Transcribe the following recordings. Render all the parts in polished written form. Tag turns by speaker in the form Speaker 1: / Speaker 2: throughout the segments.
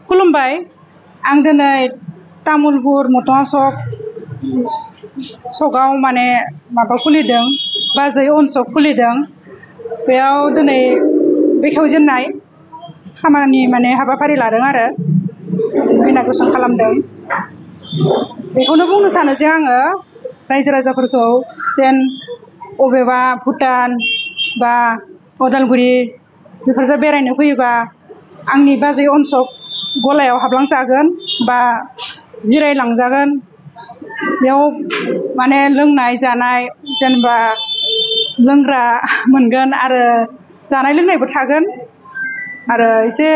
Speaker 1: खुलुमबाय आं दिनै तामुलपुर मटन सकआव माने माबा खुलिदों बाजै अन सक खुलिदों बेयाव दिनै बेखेवजेननाय खामानि माने हाबाफारि लादों आरो इनागुरेसन खालामदों बेखौनो बुंनो सानो जे आङो रायजो राजाफोरखौ जेन अबेबा भुटान बा उदालगुरि बेफोरजों बेरायनो फैयोबा आंनि बाजै अन सक गलायाव हाबलांजागोन बा जिरायलांजागोन बेयाव माने लोंनाय जानाय जेनेबा लोंग्रा मोनगोन आरो जानाय लोंनायबो थागोन आरो एसे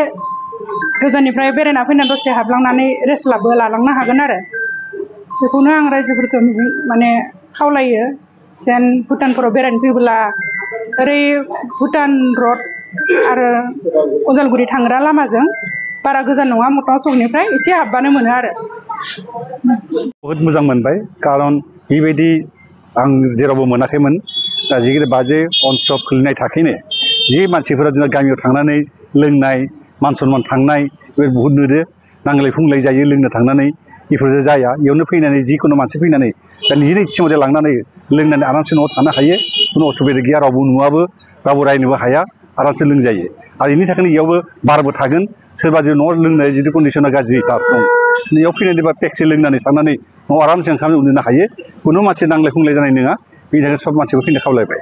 Speaker 1: गोजाननिफ्राय बेरायना फैनानै दसे हाबलांनानै रेस्ट लालांनो हागोन आरो बेखौनो आं रायजोफोरखौ माने खावलायो जेन भुटानफोराव बेरायनो फैब्ला ओरै भुटान रड आरो उदालगुरि थांग्रा लामाजों बारा गोजान नङा मटन सकनिफ्राय एसे हाबबानो मोनो आरो
Speaker 2: बहुत मोजां मोनबाय खारन बेबायदि आं जेरावबो मोनाखैमोन दा जिगिरि बाजै अन सक खुलिनाय थाखैनो जि मानसिफोरा जोंना गामियाव थांनानै लोंनाय मान सनमान थांनाय बे बहुत नुदो नांलाय खुंलाय जायो लोंनो थांनानै बेफोरजों जाया बेयावनो फैनानै जिखुनु मानसि फैनानै दा निजिनि इच्छा मथे लांनानै लोंनानै आरामसे न'आव थानो हायो खुनु असुबिदा गैया रावबो नुवाबो रावबो रायनोबो हाया आरामसे लोंजायो आरो बेनि थाखायनो इयावबो बारबो थागोन सोरबा जुदि न'आव लोंनाय जुदि कन्डिसना गाज्रिथार दं बेयाव फैनानै बा पेकसे लोंनानै थांनानै न'आव आरामसे ओंखाम उन्दुनो हायो खुनु मानसि नांलाय खुंलाय जानाय नङा बेनि थाखाय सब मानसिखौ फैनो खावलायबाय।